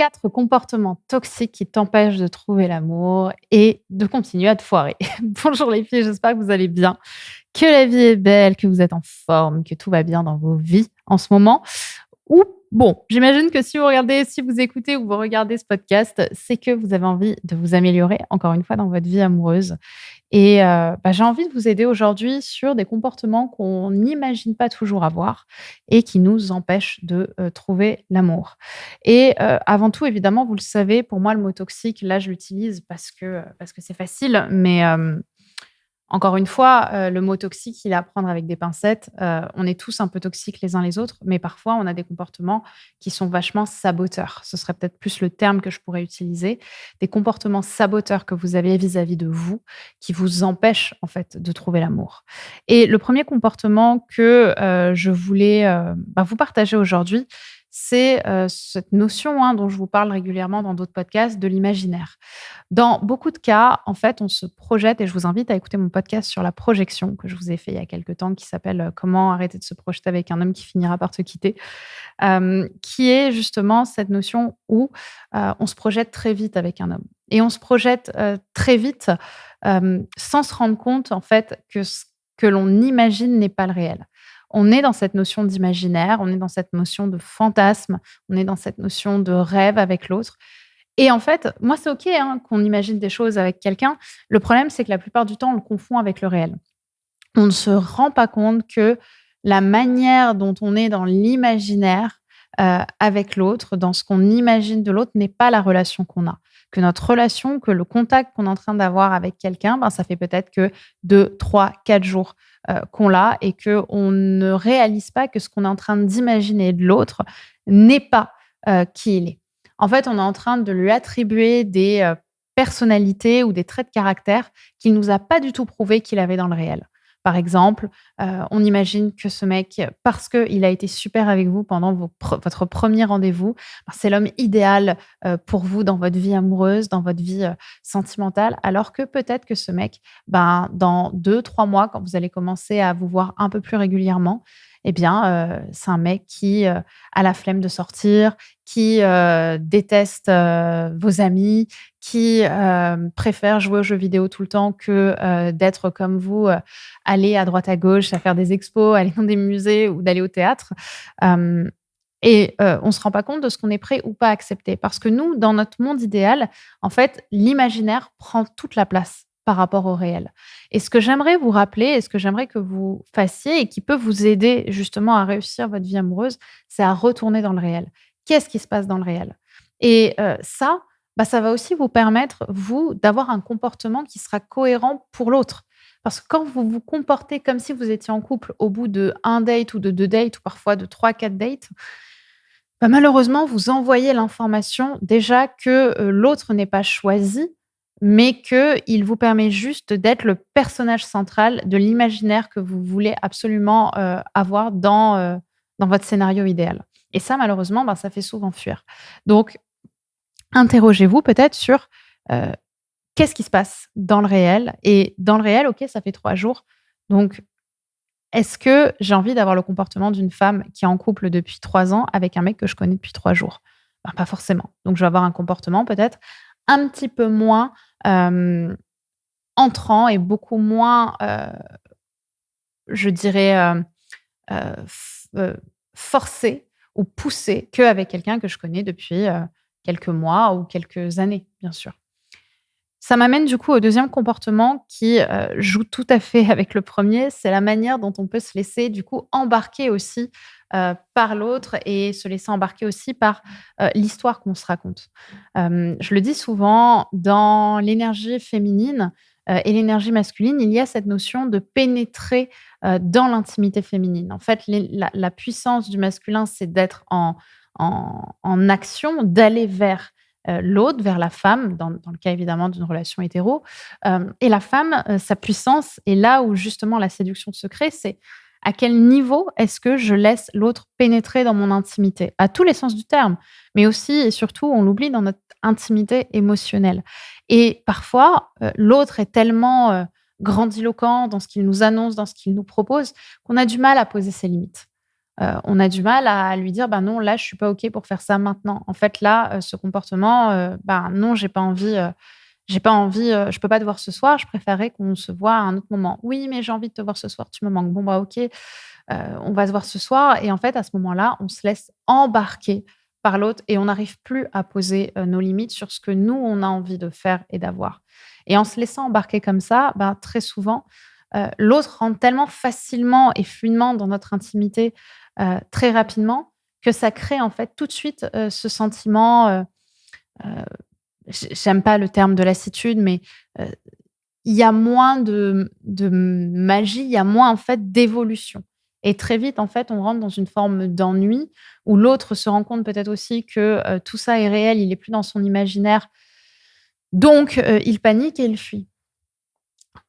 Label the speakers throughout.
Speaker 1: 4 comportements toxiques qui t'empêchent de trouver l'amour et de continuer à te foirer. Bonjour les filles, j'espère que vous allez bien, que la vie est belle, que vous êtes en forme, que tout va bien dans vos vies en ce moment. Ou bon, j'imagine que si vous regardez, si vous écoutez ou vous regardez ce podcast, c'est que vous avez envie de vous améliorer, encore une fois, dans votre vie amoureuse. Et j'ai envie de vous aider aujourd'hui sur des comportements qu'on n'imagine pas toujours avoir et qui nous empêchent de, trouver l'amour. Et avant tout, évidemment, vous le savez, pour moi, le mot toxique, là, je l'utilise parce que c'est facile, mais encore une fois, le mot toxique, il est à prendre avec des pincettes. On est tous un peu toxiques les uns les autres, mais parfois on a des comportements qui sont vachement saboteurs. Ce serait peut-être plus le terme que je pourrais utiliser. Des comportements saboteurs que vous avez vis-à-vis de vous, qui vous empêchent en fait de trouver l'amour. Et le premier comportement que, je voulais, vous partager aujourd'hui, c'est, cette notion, dont je vous parle régulièrement dans d'autres podcasts, de l'imaginaire. Dans beaucoup de cas, en fait, on se projette et je vous invite à écouter mon podcast sur la projection que je vous ai fait il y a quelque temps qui s'appelle, «Comment arrêter de se projeter avec un homme qui finira par te quitter», qui est justement cette notion où, on se projette très vite avec un homme et on se projette, très vite, sans se rendre compte en fait que ce que l'on imagine n'est pas le réel. On est dans cette notion d'imaginaire, on est dans cette notion de fantasme, on est dans cette notion de rêve avec l'autre et en fait, moi, c'est OK, qu'on imagine des choses avec quelqu'un. Le problème, c'est que la plupart du temps, on le confond avec le réel. On ne se rend pas compte que la manière dont on est dans l'imaginaire, avec l'autre, dans ce qu'on imagine de l'autre, n'est pas la relation qu'on a. Que notre relation, que le contact qu'on est en train d'avoir avec quelqu'un, ça fait peut-être que 2, 3, 4 jours, qu'on l'a et qu'on ne réalise pas que ce qu'on est en train d'imaginer de l'autre n'est pas, qui il est. En fait, on est en train de lui attribuer des, personnalités ou des traits de caractère qu'il nous a pas du tout prouvé qu'il avait dans le réel. Par exemple, on imagine que ce mec, parce qu'il a été super avec vous pendant votre premier rendez-vous, c'est l'homme idéal, pour vous dans votre vie amoureuse, dans votre vie, sentimentale. Alors que peut-être que ce mec, dans 2, 3 mois, quand vous allez commencer à vous voir un peu plus régulièrement, eh bien, c'est un mec qui, a la flemme de sortir, qui, déteste, vos amis, qui, préfère jouer aux jeux vidéo tout le temps que, d'être comme vous, aller à droite à gauche, à faire des expos, aller dans des musées ou d'aller au théâtre. Hem On ne se rend pas compte de ce qu'on est prêt ou pas à accepter. Parce que nous, dans notre monde idéal, en fait, l'imaginaire prend toute la place par rapport au réel. Et ce que j'aimerais vous rappeler et ce que j'aimerais que vous fassiez et qui peut vous aider justement à réussir votre vie amoureuse, c'est à retourner dans le réel. Qu'est-ce qui se passe dans le réel? Et ça, ça va aussi vous permettre, vous, d'avoir un comportement qui sera cohérent pour l'autre. Parce que quand vous vous comportez comme si vous étiez en couple au bout de un date ou de 2 dates ou parfois de 3, 4 dates, malheureusement, vous envoyez l'information déjà que, l'autre n'est pas choisi, mais qu'il vous permet juste d'être le personnage central de l'imaginaire que vous voulez absolument, avoir dans votre scénario idéal. Et ça, malheureusement, ça fait souvent fuir. Donc interrogez-vous peut-être sur, heu, qu'est-ce qui se passe dans le réel? Et dans le réel, OK, ça fait 3 jours, donc est-ce que j'ai envie d'avoir le comportement d'une femme qui est en couple depuis 3 ans avec un mec que je connais depuis 3 jours? Pas forcément. Donc je vais avoir un comportement peut-être un petit peu moins, hem, entrant et beaucoup moins, je dirais, forcé ou poussé qu'avec quelqu'un que je connais depuis, quelques mois ou quelques années, bien sûr. Ça m'amène du coup au deuxième comportement qui, joue tout à fait avec le premier, c'est la manière dont on peut se laisser du coup embarquer aussi, par l'autre et se laisser embarquer aussi par, l'histoire qu'on se raconte. Je le dis souvent, dans l'énergie féminine, et l'énergie masculine, il y a cette notion de pénétrer, dans l'intimité féminine. En fait, la puissance du masculin, c'est d'être en action, d'aller vers l'autre, vers la femme, dans le cas évidemment d'une relation hétéro. Et la femme, sa puissance est là où justement la séduction se crée, c'est à quel niveau est-ce que je laisse l'autre pénétrer dans mon intimité? À tous les sens du terme, mais aussi et surtout, on l'oublie, dans notre intimité émotionnelle. Et parfois, l'autre est tellement, grandiloquent dans ce qu'il nous annonce, dans ce qu'il nous propose, qu'on a du mal à poser ses limites. on a du mal à lui dire: «Bah, non, là, je suis pas OK pour faire ça maintenant. En fait, là, ce comportement, bah, non, j'ai pas envie, je peux pas te voir ce soir, je préférerais qu'on se voit à un autre moment». «Oui, mais j'ai envie de te voir ce soir, tu me manques». «Bon, bah, OK, on va se voir ce soir» et en fait, à ce moment-là, on se laisse embarquer par l'autre et on n'arrive plus à poser, nos limites sur ce que nous, on a envie de faire et d'avoir et en se laissant embarquer comme ça, ben, très souvent, l'autre rentre tellement facilement et fluidement dans notre intimité, très rapidement que ça crée, en fait, tout de suite, ce sentiment, heu, j'aime pas le terme de lassitude, mais, heu, il y a moins de magie, il y a moins, en fait, d'évolution et très vite, en fait, on rentre dans une forme d'ennui où l'autre se rend compte peut-être aussi que, tout ça est réel, il est plus dans son imaginaire, donc il panique et il fuit.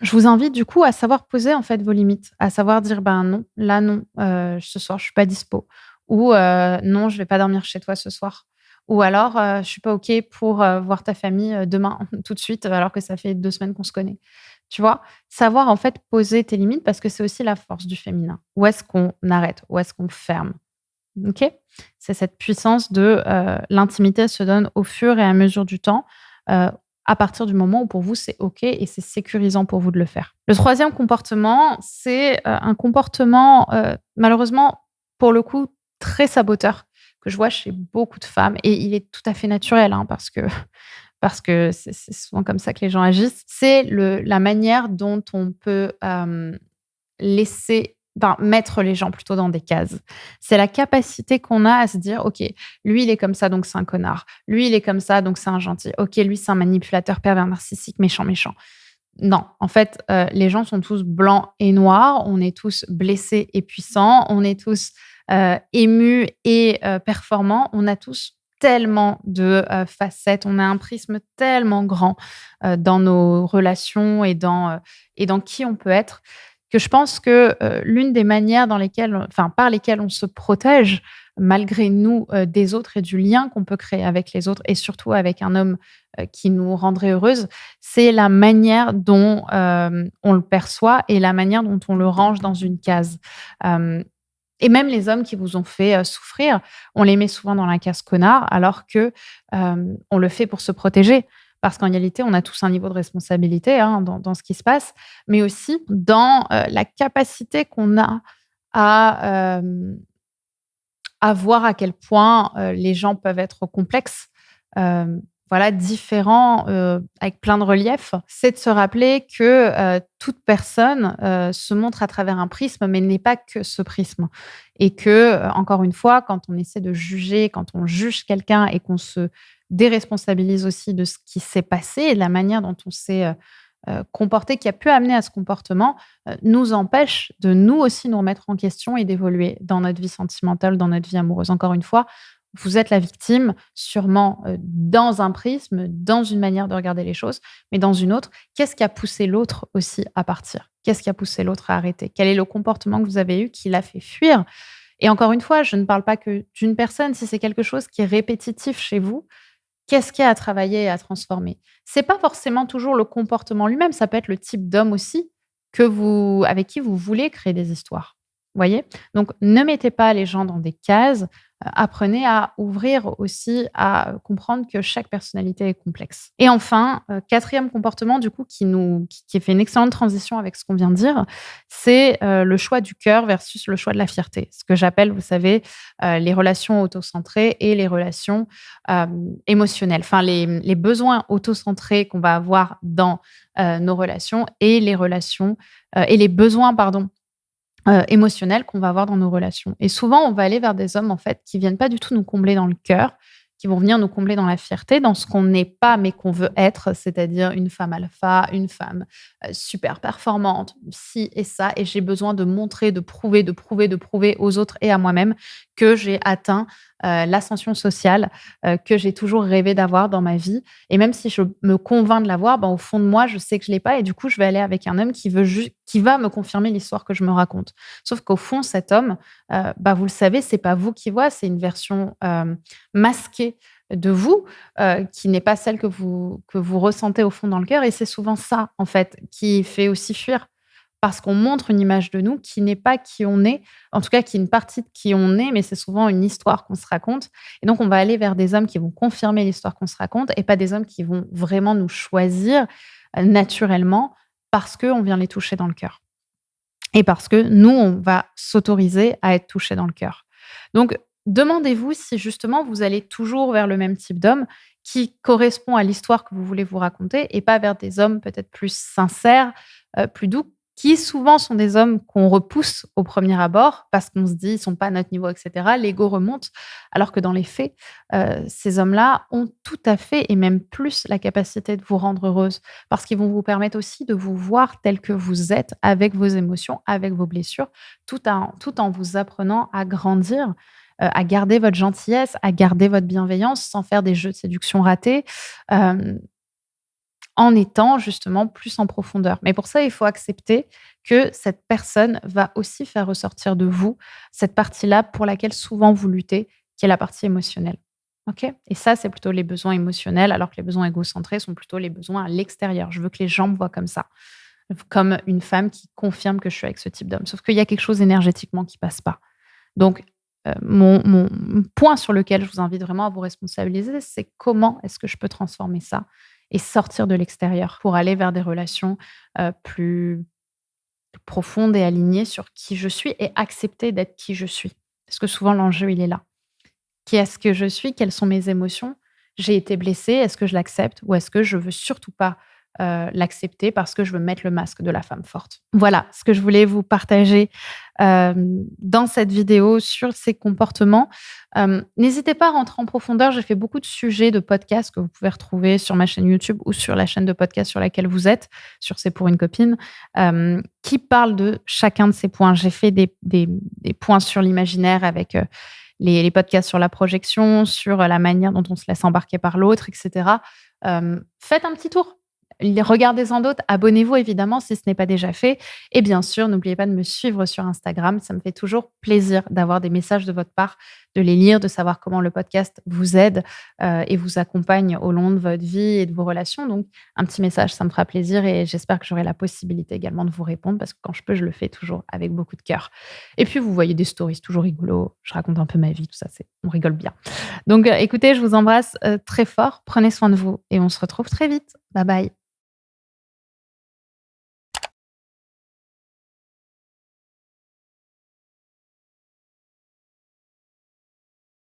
Speaker 1: Je vous invite du coup à savoir poser, en fait, vos limites, à savoir dire: «Ben, non, là non, ce soir je suis pas dispo» ou «Non, je vais pas dormir chez toi ce soir» ou alors «Je suis pas OK pour, voir ta famille, demain, tout de suite, alors que ça fait 2 semaines qu'on se connaît». Tu vois? Savoir, en fait, poser tes limites parce que c'est aussi la force du féminin. Où est-ce qu'on arrête? Où est-ce qu'on ferme? OK? C'est cette puissance de, l'intimité se donne au fur et à mesure du temps, heu, à partir du moment où pour vous c'est OK et c'est sécurisant pour vous de le faire. Le troisième comportement, c'est, un comportement, malheureusement, pour le coup, très saboteur que je vois chez beaucoup de femmes et il est tout à fait naturel, hein, parce que c'est souvent comme ça que les gens agissent. C'est la manière dont on peut, laisser mettre les gens plutôt dans des cases. C'est la capacité qu'on a à se dire: «OK, lui, il est comme ça, donc c'est un connard. Lui, il est comme ça, donc c'est un gentil. OK, lui, c'est un manipulateur, pervers narcissique, méchant, méchant». Non, en fait, les gens sont tous blancs et noirs. On est tous blessés et puissants. On est tous, émus et performants. On a tous tellement de, facettes. On a un prisme tellement grand, dans nos relations et dans qui on peut être que je pense que, l'une des manières dans lesquelles enfin, par lesquelles on se protège malgré nous, des autres et du lien qu'on peut créer avec les autres et surtout avec un homme, qui nous rendrait heureuse, c'est la manière dont, on le perçoit et la manière dont on le range dans une case. Hem et même les hommes qui vous ont fait, souffrir, on les met souvent dans la case connard alors que, on le fait pour se protéger. Parce qu'en réalité, on a tous un niveau de responsabilité, hein, dans ce qui se passe, mais aussi dans, la capacité qu'on a à, à voir à quel point, les gens peuvent être complexes, voilà, différents, avec plein de reliefs. C'est de se rappeler que, toute personne, se montre à travers un prisme, mais n'est pas que ce prisme et que, encore une fois, quand on essaie de juger, quand on juge quelqu'un et qu'on se déresponsabilise aussi de ce qui s'est passé et de la manière dont on s'est, comporté, qui a pu amener à ce comportement, nous empêche de nous aussi nous remettre en question et d'évoluer dans notre vie sentimentale, dans notre vie amoureuse. Encore une fois, vous êtes la victime, sûrement, dans un prisme, dans une manière de regarder les choses, mais dans une autre, qu'est-ce qui a poussé l'autre aussi à partir? Qu'est-ce qui a poussé l'autre à arrêter? Quel est le comportement que vous avez eu qui l'a fait fuir? Et encore une fois, je ne parle pas que d'une personne, si c'est quelque chose qui est répétitif chez vous, qu'est-ce qu'il y a à travailler et à transformer? C'est pas forcément toujours le comportement lui-même, ça peut être le type d'homme aussi avec qui vous voulez créer des histoires. Voyez? Donc ne mettez pas les gens dans des cases, apprenez à ouvrir aussi, à comprendre que chaque personnalité est complexe. Et enfin, 4e comportement du coup qui fait une excellente transition avec ce qu'on vient de dire, c'est, le choix du cœur versus le choix de la fierté. Ce que j'appelle, vous savez, les relations autocentrées et les relations, émotionnelles. Enfin les besoins autocentrés qu'on va avoir dans, nos relations et les relations, et les besoins, pardon, émotionnels qu'on va avoir dans nos relations. Et souvent, on va aller vers des hommes, en fait, qui viennent pas du tout nous combler dans le cœur, qui vont venir nous combler dans la fierté, dans ce qu'on n'est pas, mais qu'on veut être, c'est-à-dire une femme alpha, une femme, super performante, ci et ça et j'ai besoin de montrer, de prouver aux autres et à moi-même que j'ai atteint, l'ascension sociale, que j'ai toujours rêvé d'avoir dans ma vie et même si je me convainc de l'avoir, ben, au fond de moi, je sais que je l'ai pas et du coup, je vais aller avec un homme qui va me confirmer l'histoire que je me raconte. Sauf qu'au fond, cet homme, bah, vous le savez, c'est pas vous qui voit, c'est une version, masquée de vous, qui n'est pas celle que vous ressentez au fond dans le cœur et c'est souvent ça, en fait, qui fait aussi fuir. parce qu'on montre une image de nous qui n'est pas qui on est, en tout cas qui est une partie de qui on est, mais c'est souvent une histoire qu'on se raconte. Et donc, on va aller vers des hommes qui vont confirmer l'histoire qu'on se raconte et pas des hommes qui vont vraiment nous choisir naturellement parce qu'on vient les toucher dans le cœur. Et parce que nous, on va s'autoriser à être touchés dans le cœur. Donc, demandez-vous si justement vous allez toujours vers le même type d'homme qui correspond à l'histoire que vous voulez vous raconter et pas vers des hommes peut-être plus sincères, plus doux, qui souvent sont des hommes qu'on repousse au premier abord parce qu'on se dit ils sont pas à notre niveau, etc. L'ego remonte, alors que dans les faits, ces hommes-là ont tout à fait et même plus la capacité de vous rendre heureuse parce qu'ils vont vous permettre aussi de vous voir tel que vous êtes avec vos émotions, avec vos blessures, tout en vous apprenant à grandir, à garder votre gentillesse, à garder votre bienveillance sans faire des jeux de séduction ratés. Hem En étant justement plus en profondeur. Mais pour ça, il faut accepter que cette personne va aussi faire ressortir de vous cette partie-là pour laquelle souvent vous luttez, qui est la partie émotionnelle. OK? Et ça, c'est plutôt les besoins émotionnels, alors que les besoins égocentrés sont plutôt les besoins à l'extérieur. Je veux que les gens me voient comme ça, comme une femme qui confirme que je suis avec ce type d'homme. Sauf qu'il y a quelque chose énergétiquement qui passe pas. Donc, mon point sur lequel je vous invite vraiment à vous responsabiliser, c'est comment est-ce que je peux transformer ça et sortir de l'extérieur pour aller vers des relations, plus profondes et alignées sur qui je suis et accepter d'être qui je suis. Parce que souvent l'enjeu, il est là. Qui est-ce que je suis? Quelles sont mes émotions? J'ai été blessée, est-ce que je l'accepte ou est-ce que je veux surtout pas, l'accepter parce que je veux mettre le masque de la femme forte? Voilà ce que je voulais vous partager, dans cette vidéo sur ces comportements. N'hésitez pas à rentrer en profondeur, j'ai fait beaucoup de sujets de podcasts que vous pouvez retrouver sur ma chaîne YouTube ou sur la chaîne de podcast sur laquelle vous êtes, sur C'est pour une copine, qui parlent de chacun de ces points. J'ai fait des points sur l'imaginaire avec, les podcasts sur la projection, sur la manière dont on se laisse embarquer par l'autre, etc. Faites un petit tour. Regardez-en d'autres. Abonnez-vous évidemment si ce n'est pas déjà fait. Et bien sûr, n'oubliez pas de me suivre sur Instagram. Ça me fait toujours plaisir d'avoir des messages de votre part, de les lire, de savoir comment le podcast vous aide et vous accompagne au long de votre vie et de vos relations. Donc, un petit message, ça me fera plaisir et j'espère que j'aurai la possibilité également de vous répondre parce que quand je peux, je le fais toujours avec beaucoup de cœur. Et puis, vous voyez des stories toujours rigolos. Je raconte un peu ma vie, tout ça, on rigole bien. Donc, écoutez, je vous embrasse très fort. Prenez soin de vous et on se retrouve très vite. Bye bye.